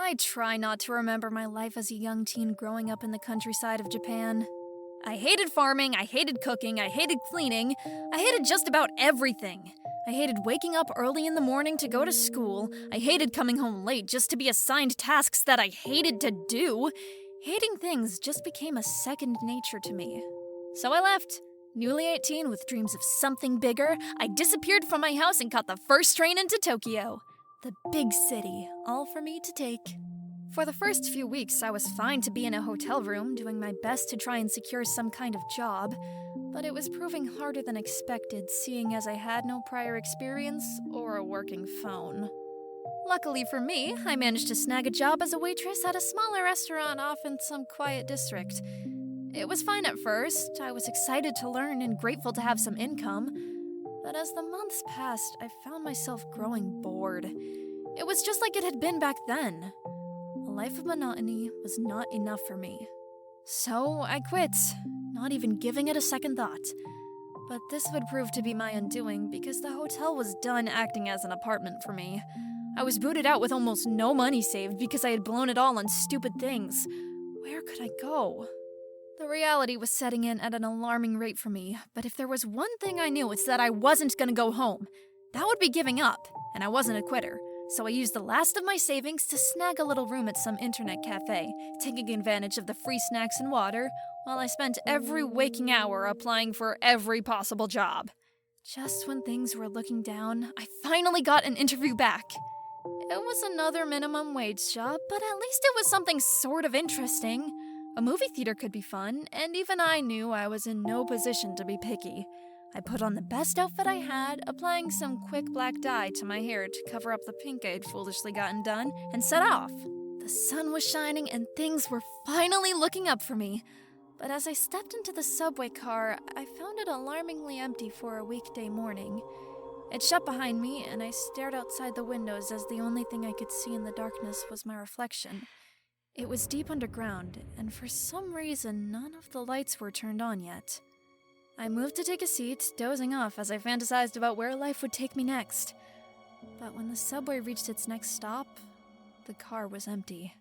I try not to remember my life as a young teen growing up in the countryside of Japan. I hated farming, I hated cooking, I hated cleaning, I hated just about everything. I hated waking up early in the morning to go to school, I hated coming home late just to be assigned tasks that I hated to do. Hating things just became a second nature to me. So I left. Newly 18 with dreams of something bigger, I disappeared from my house and caught the first train into Tokyo. The big city, all for me to take. For the first few weeks, I was fine to be in a hotel room, doing my best to try and secure some kind of job, but it was proving harder than expected, seeing as I had no prior experience or a working phone. Luckily for me, I managed to snag a job as a waitress at a smaller restaurant off in some quiet district. It was fine at first, I was excited to learn and grateful to have some income, but as the months passed, I found myself growing bored. It was just like it had been back then. A life of monotony was not enough for me. So I quit, not even giving it a second thought. But this would prove to be my undoing because the hotel was done acting as an apartment for me. I was booted out with almost no money saved because I had blown it all on stupid things. Where could I go? The reality was setting in at an alarming rate for me, but if there was one thing I knew, it's that I wasn't gonna go home. That would be giving up, and I wasn't a quitter. So I used the last of my savings to snag a little room at some internet cafe, taking advantage of the free snacks and water, while I spent every waking hour applying for every possible job. Just when things were looking down, I finally got an interview back. It was another minimum wage job, but at least it was something sort of interesting. A movie theater could be fun, and even I knew I was in no position to be picky. I put on the best outfit I had, applying some quick black dye to my hair to cover up the pink I'd foolishly gotten done, and set off. The sun was shining and things were finally looking up for me. But as I stepped into the subway car, I found it alarmingly empty for a weekday morning. It shut behind me, and I stared outside the windows as the only thing I could see in the darkness was my reflection. It was deep underground, and for some reason, none of the lights were turned on yet. I moved to take a seat, dozing off as I fantasized about where life would take me next. But when the subway reached its next stop, the car was empty.